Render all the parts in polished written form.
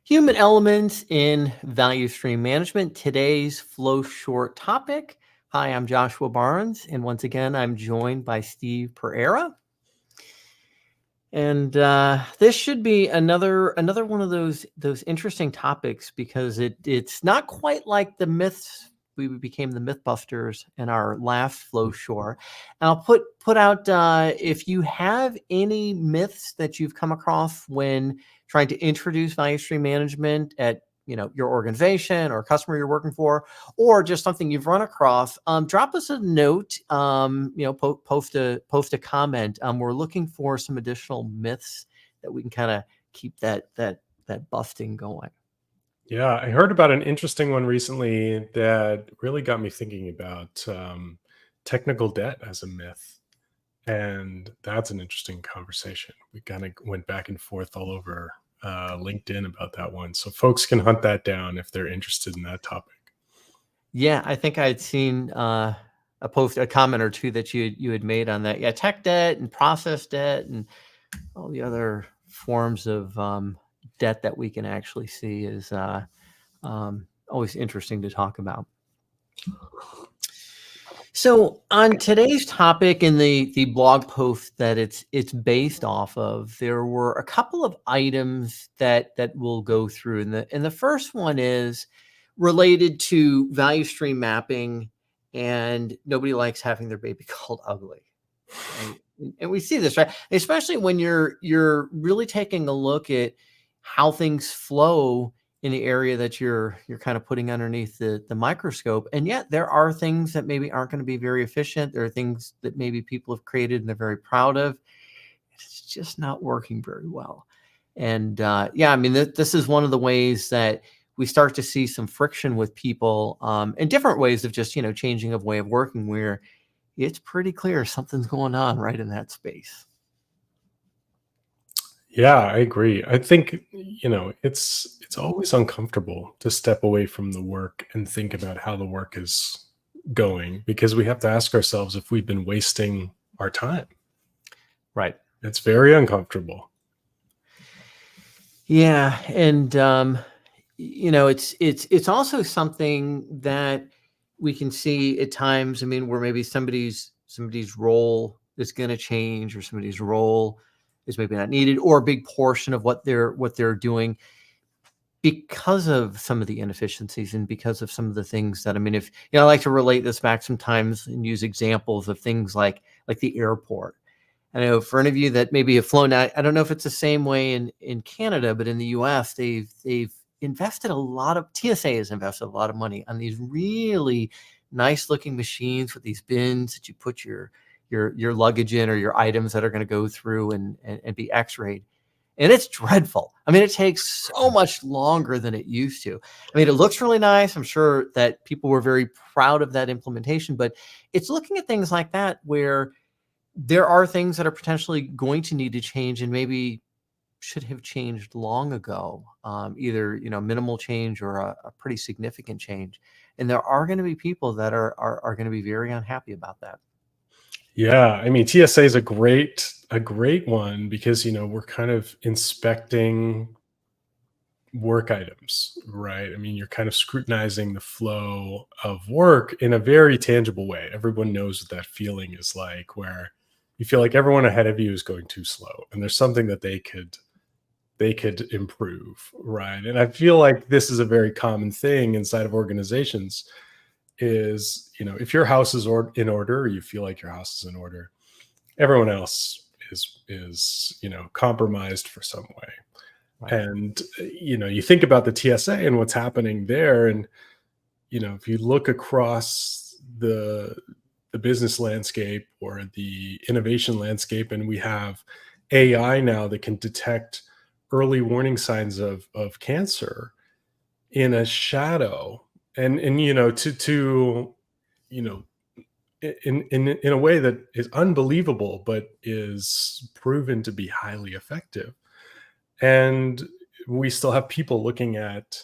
Human elements in value stream management. Today's flow short topic. Hi, I'm Joshua Barnes, and once again, I'm joined by Steve Pereira. And this should be another one of those interesting topics because it's not quite like the myths. We became the Mythbusters in our last flow short. And I'll put out if you have any myths that you've come across when trying to introduce value stream management at your organization or customer you're working for, or just something you've run across, drop us a note, post a comment. We're looking for some additional myths that we can kind of keep that busting going. Yeah, I heard about an interesting one recently that really got me thinking about technical debt as a myth. And that's an interesting conversation. We kind of went back and forth all over LinkedIn about that one. So folks can hunt that down if they're interested in that topic. Yeah, I think I'd seen a comment or two that you had made on that. Yeah, tech debt and process debt and all the other forms of debt that we can actually see is always interesting to talk about. So on today's topic in the blog post that it's based off of, there were a couple of items that we'll go through. And the first one is related to value stream mapping, and nobody likes having their baby called ugly. And we see this, right? Especially when you're really taking a look at how things flow in the area that you're kind of putting underneath the microscope. And yet there are things that maybe aren't going to be very efficient. There are things that maybe people have created and they're very proud of. It's just not working very well. And this is one of the ways that we start to see some friction with people in different ways of just, changing of way of working, where it's pretty clear something's going on right in that space. Yeah, I agree. I think, it's always uncomfortable to step away from the work and think about how the work is going, because we have to ask ourselves if we've been wasting our time. Right. It's very uncomfortable. Yeah. And, it's also something that we can see at times. I mean, where maybe somebody's role is going to change, or somebody's role is maybe not needed, or a big portion of what they're doing, because of some of the inefficiencies and because of some of the things that, I mean, if I like to relate this back sometimes and use examples of things like the airport. I know for any of you that maybe have flown out, I don't know if it's the same way in Canada, but in the US, they've invested TSA has invested a lot of money on these really nice looking machines with these bins that you put your luggage in, or your items that are going to go through and be x-rayed. And it's dreadful. I mean, it takes so much longer than it used to. I mean, it looks really nice. I'm sure that people were very proud of that implementation, but it's looking at things like that where there are things that are potentially going to need to change and maybe should have changed long ago, either minimal change or a pretty significant change. And there are going to be people that are going to be very unhappy about that. Yeah, I mean, TSA is a great one, because we're kind of inspecting work items, right? I mean, you're kind of scrutinizing the flow of work in a very tangible way. Everyone knows what that feeling is like, where you feel like everyone ahead of you is going too slow, and there's something that they could improve, right? And I feel like this is a very common thing inside of organizations. Is if your house is in order, or you feel like your house is in order, everyone else is compromised for some way. Right. And you think about the TSA and what's happening there, and if you look across the business landscape or the innovation landscape, and we have AI now that can detect early warning signs of cancer in a shadow, and in a way that is unbelievable, but is proven to be highly effective. And we still have people looking at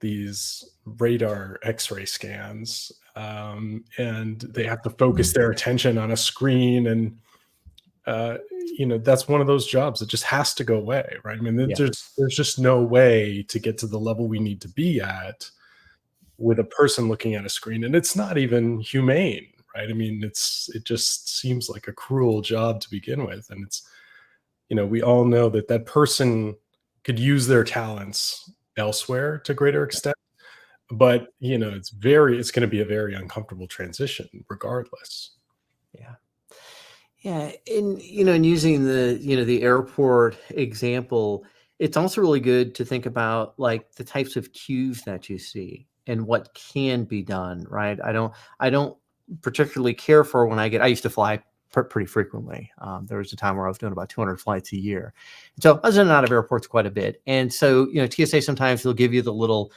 these radar X-ray scans, and they have to focus their attention on a screen, and that's one of those jobs that just has to go away, right? I mean, Yeah. there's just no way to get to the level we need to be at with a person looking at a screen, and it's not even humane, right? I mean, it just seems like a cruel job to begin with, and it's, we all know that that person could use their talents elsewhere to greater extent, but it's going to be a very uncomfortable transition regardless. Yeah. Yeah, and using the airport example, it's also really good to think about like the types of cues that you see and what can be done, right? I don't particularly care for when I used to fly pretty frequently. There was a time where I was doing about 200 flights a year, so I was in and out of airports quite a bit. And so TSA sometimes they'll give you the little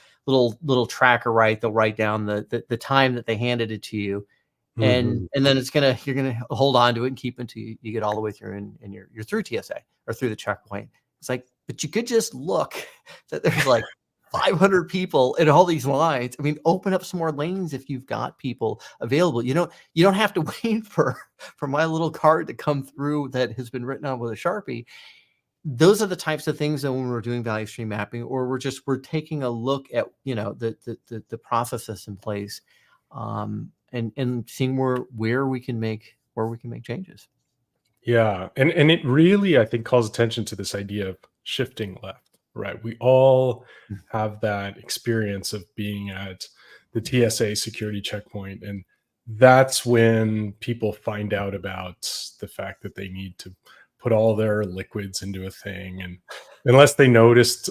tracker, right? They'll write down the time that they handed it to you, and Mhm. then you're gonna hold on to it and keep it until you get all the way through and you're through TSA or through the checkpoint. It's like, but you could just look that there's like 500 people in all these lines. I mean, open up some more lanes if you've got people available. You don't have to wait for my little card to come through that has been written on with a Sharpie. Those are the types of things that when we're doing value stream mapping, or we're taking a look at the processes in place, and seeing where we can make changes. Yeah, and it really, I think, calls attention to this idea of shifting left, right? We all have that experience of being at the TSA security checkpoint, and that's when people find out about the fact that they need to put all their liquids into a thing, and unless they noticed,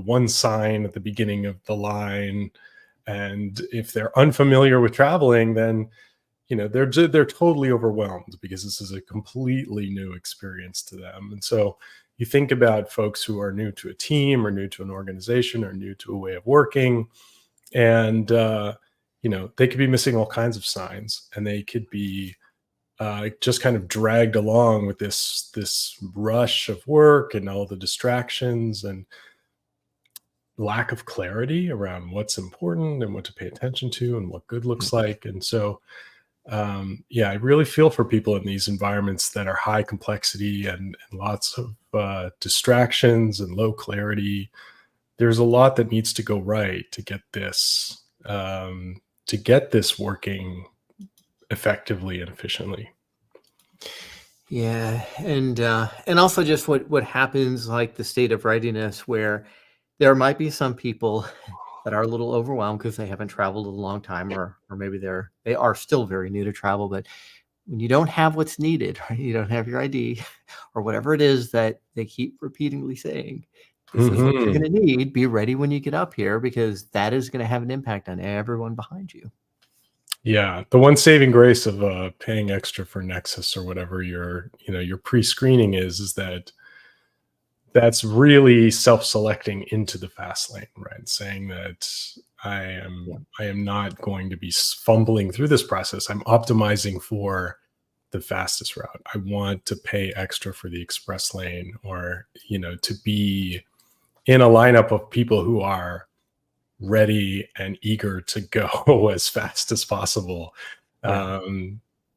one sign at the beginning of the line, and if they're unfamiliar with traveling, then they're totally overwhelmed because this is a completely new experience to them. And so you think about folks who are new to a team or new to an organization or new to a way of working, and they could be missing all kinds of signs, and they could be just kind of dragged along with this rush of work and all the distractions and lack of clarity around what's important and what to pay attention to and what good looks like. And so I really feel for people in these environments that are high complexity and lots of distractions and low clarity. There's a lot that needs to go right to get this working effectively and efficiently. Yeah, and also just what happens, like the state of readiness, where there might be some people that are a little overwhelmed because they haven't traveled in a long time, or maybe they are still very new to travel. But when you don't have what's needed, right? You don't have your ID or whatever it is that they keep repeatedly saying, this is what you're Mhm. going to need. Be ready when you get up here, because that is going to have an impact on everyone behind you. Yeah, the one saving grace of paying extra for Nexus or whatever your pre-screening is that that's really self-selecting into the fast lane, right? Saying that I Yeah. am not going to be fumbling through this process. I'm optimizing for the fastest route. I want to pay extra for the express lane, or to be in a lineup of people who are ready and eager to go as fast as possible. Yeah.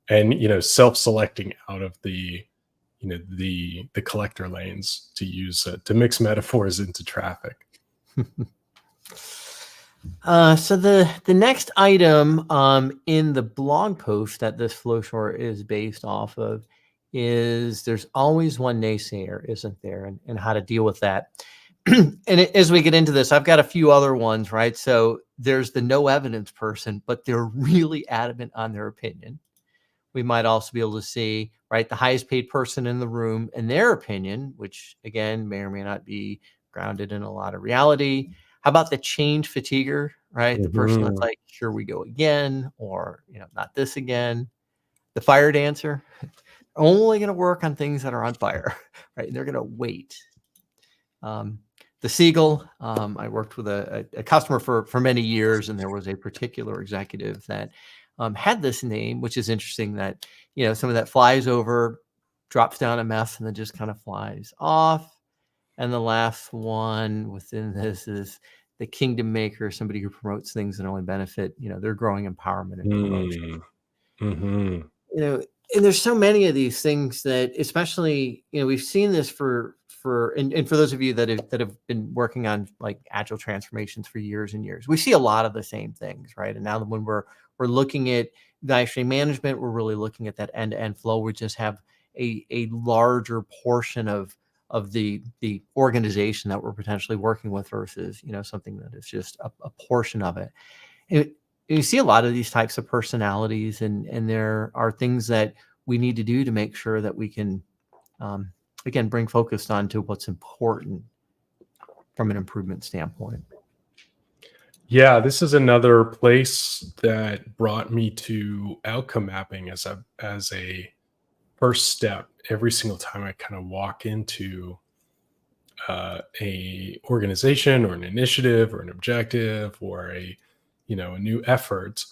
And self-selecting out of the collector lanes, to use to mix metaphors into traffic. So the next item in the blog post that this flowchart is based off of is, there's always one naysayer, isn't there, and how to deal with that. As we get into this, I've got a few other ones, right? So there's the no evidence person, but they're really adamant on their opinion. We might also be able to see, right, the highest paid person in the room and their opinion, which again may or may not be grounded in a lot of reality. How about the change fatiguer, right? The person that's Mhm. like, here we go again, or not this again. The fire dancer, only going to work on things that are on fire, right? And they're going to wait. The seagull, I worked with a customer for many years, and there was a particular executive that had this name, which is interesting, that some of that flies over, drops down a mess, and then just kind of flies off. And the last one within this is the kingdom maker, somebody who promotes things that only benefit their growing empowerment and promotion. Mm. Mhm. You know, and there's so many of these things that, especially, we've seen this and for those of you that have been working on like agile transformations for years and years, we see a lot of the same things, right? And now that when we're looking at value stream management, we're really looking at that end-to-end flow. We just have a larger portion of the organization that we're potentially working with versus, something that is just a portion of it. And you see a lot of these types of personalities, and there are things that we need to do to make sure that we can, again, bring focus on to what's important from an improvement standpoint. Yeah, this is another place that brought me to outcome mapping as a first step. Every single time I kind of walk into a organization or an initiative or an objective or a new effort,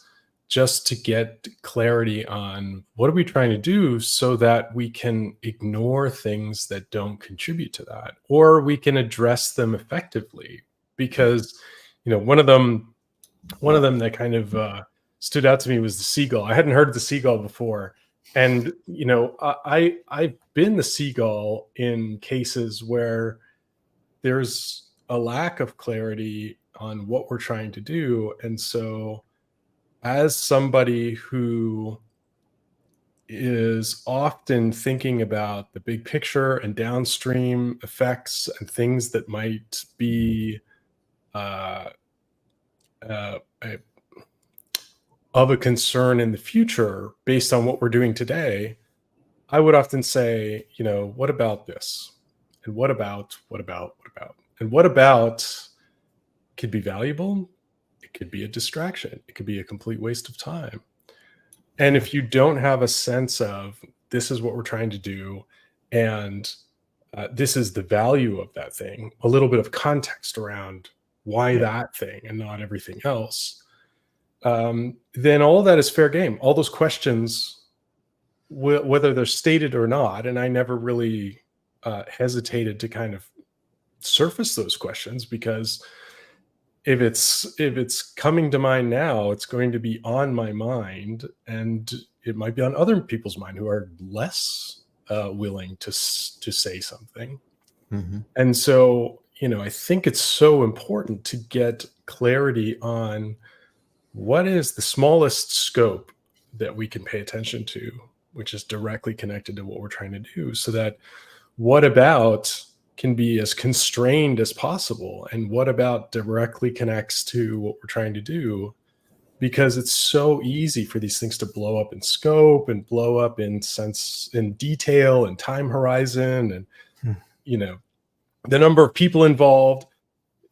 just to get clarity on what are we trying to do so that we can ignore things that don't contribute to that, or we can address them effectively. Because one of them that kind of stood out to me was the seagull. I hadn't heard of the seagull before, and I've been the seagull in cases where there's a lack of clarity on what we're trying to do. And so as somebody who is often thinking about the big picture and downstream effects and things that might be of a concern in the future based on what we're doing today, I would often say, what about this? And what about, and what about could be valuable. It could be a distraction. It could be a complete waste of time. And if you don't have a sense of this is what we're trying to do, and this is the value of that thing, a little bit of context around why that thing and not everything else, then all of that is fair game. All those questions, whether they're stated or not, and I never really hesitated to kind of surface those questions, because if it's coming to mind now, it's going to be on my mind, and it might be on other people's mind who are less willing to say something. Mm-hmm. And so, I think it's so important to get clarity on what is the smallest scope that we can pay attention to, which is directly connected to what we're trying to do, so that what about can be as constrained as possible, and what about directly connects to what we're trying to do, because it's so easy for these things to blow up in scope and blow up in sense, in detail and time horizon, and the number of people involved.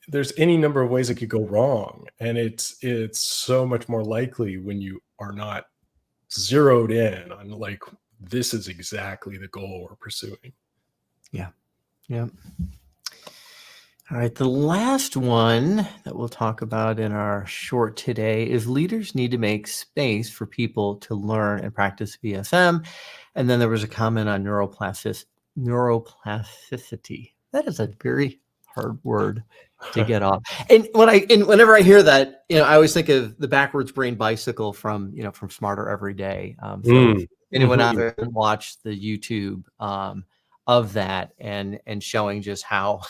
There's any number of ways it could go wrong, and it's so much more likely when you are not zeroed in on like, this is exactly the goal we're pursuing. Yeah. All right. The last one that we'll talk about in our short today is leaders need to make space for people to learn and practice VSM. And then there was a comment on neuroplasticity. That is a very hard word to get off. And whenever I hear that, I always think of the backwards brain bicycle from Smarter Every Day. If anyone out there watched the YouTube of that and showing just how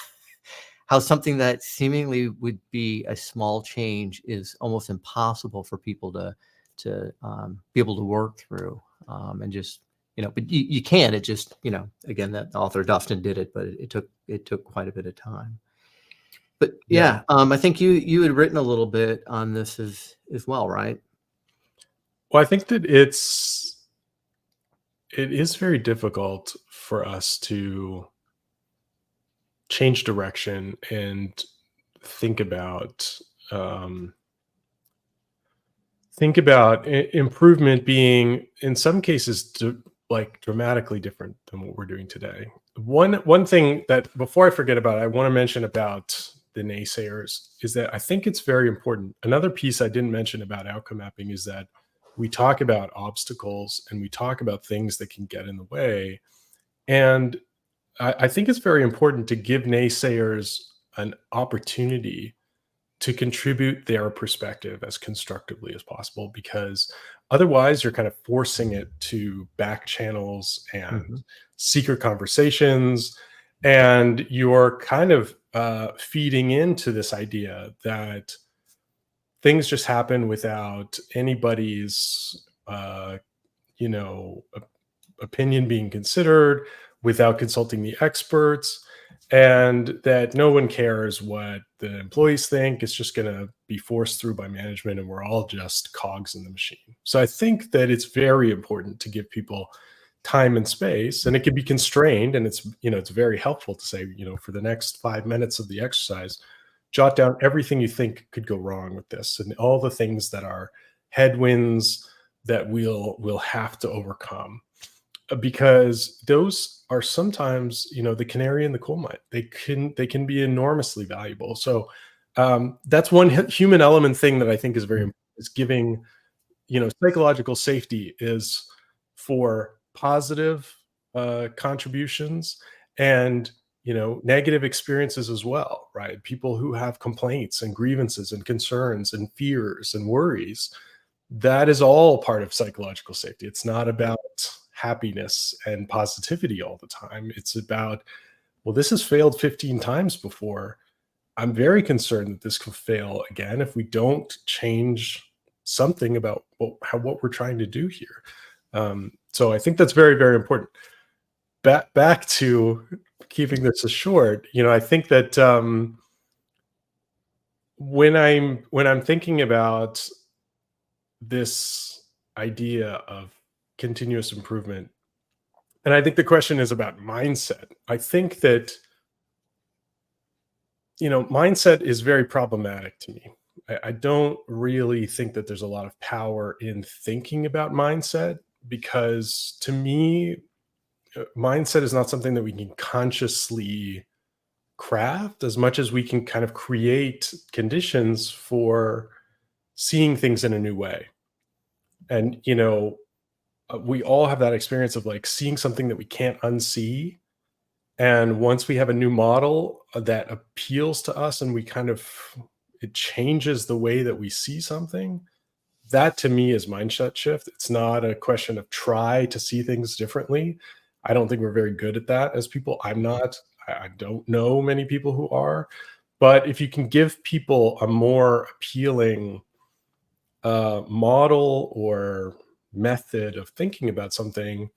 something that seemingly would be a small change is almost impossible for people to be able to work through, and just but you can. It just again, that author Dustin did it, but it took quite a bit of time. But I think you had written a little bit on this as well, right? Well, I think that it is very difficult for us to change direction and think about improvement being, in some cases, dramatically different than what we're doing today. One thing that, before I forget about it, I want to mention about the naysayers is that I think it's very important. Another piece I didn't mention about outcome mapping is that we talk about obstacles and we talk about things that can get in the way. And I think it's very important to give naysayers an opportunity to contribute their perspective as constructively as possible, because otherwise you're kind of forcing it to back channels and Mhm. secret conversations, and you're kind of feeding into this idea that things just happen without anybody's opinion being considered, without consulting the experts, and that no one cares what the employees think. It's just going to be forced through by management, and we're all just cogs in the machine. So I think that it's very important to give people time and space, and it can be constrained, and it's very helpful to say, for the next 5 minutes of the exercise, jot down everything you think could go wrong with this, and all the things that are headwinds that we'll have to overcome, because those are sometimes the canary in the coal mine. They can be enormously valuable. So that's one human element thing that I think is very important, is giving psychological safety is for positive contributions, and negative experiences as well, right? People who have complaints and grievances and concerns and fears and worries, that is all part of psychological safety. It's not about happiness and positivity all the time. It's about, well, this has failed 15 times before. I'm very concerned that this could fail again if we don't change something about what we're trying to do here. So I think that's very, very important. Back to keeping this as short, I think that when I'm thinking about this idea of continuous improvement, and I think the question is about mindset. I think that mindset is very problematic to me. I don't really think that there's a lot of power in thinking about mindset, because to me, mindset is not something that we can consciously craft as much as we can kind of create conditions for seeing things in a new way. And, we all have that experience of like seeing something that we can't unsee. And once we have a new model that appeals to us, and it changes the way that we see something, that to me is mindset shift. It's not a question of try to see things differently. I don't think we're very good at that as people. I'm not. I don't know many people who are. But if you can give people a more appealing model or method of thinking about something,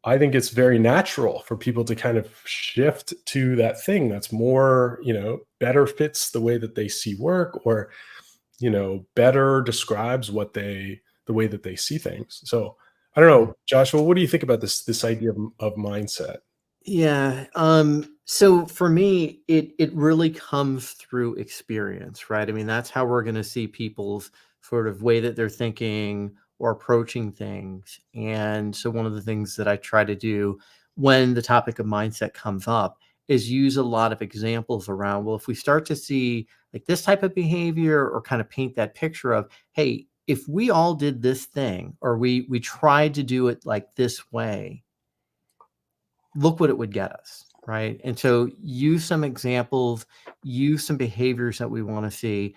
I think it's very natural for people to kind of shift to that thing that's more, better fits the way that they see work, or, better describes the way that they see things. So I don't know, Joshua, what do you think about this idea of mindset? Yeah. So for me, it really comes through experience, right? I mean, that's how we're going to see people's sort of way that they're thinking or approaching things. And so one of the things that I try to do when the topic of mindset comes up is use a lot of examples around, well, if we start to see like this type of behavior, or kind of paint that picture of, hey, if we all did this thing, or we tried to do it like this way, look what it would get us, right? And so use some examples, use some behaviors that we want to see,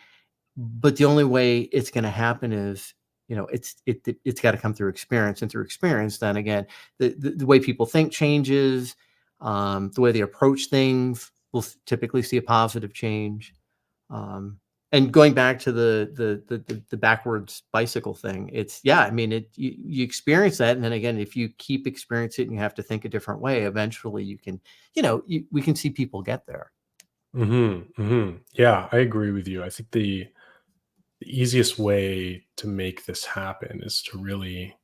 but the only way it's going to happen is, it's got to come through experience, and through experience, then again, the way people think changes, the way they approach things, we'll typically see a positive change. And going back to the backwards bicycle thing, I mean, you experience that, and then again, if you keep experiencing it and you have to think a different way, eventually you can, we can see people get there. Yeah, I agree with you. I think the easiest way to make this happen is to really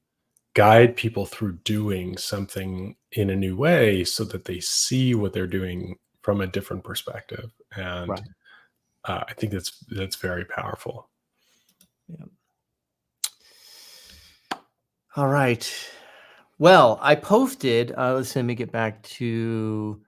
guide people through doing something in a new way, so that they see what they're doing from a different perspective. And Right. I think that's very powerful. Yeah. All right. Well, I posted, let me get back to,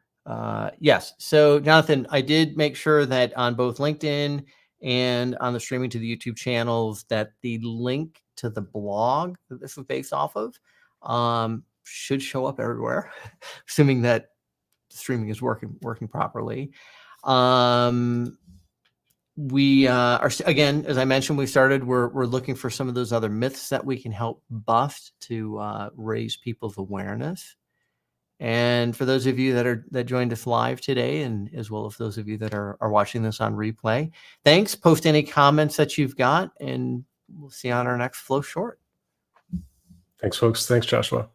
yes. So Jonathan, I did make sure that on both LinkedIn and on the streaming to the YouTube channels, that the link to the blog that this is based off of, should show up everywhere, assuming that the streaming is working properly. Um, we are, again, as I mentioned, we're looking for some of those other myths that we can help bust to raise people's awareness. And for those of you that joined us live today, and as well as those of you that are watching this on replay, thanks. Post any comments that you've got, and we'll see you on our next Flow Short. Thanks, folks. Thanks, Joshua.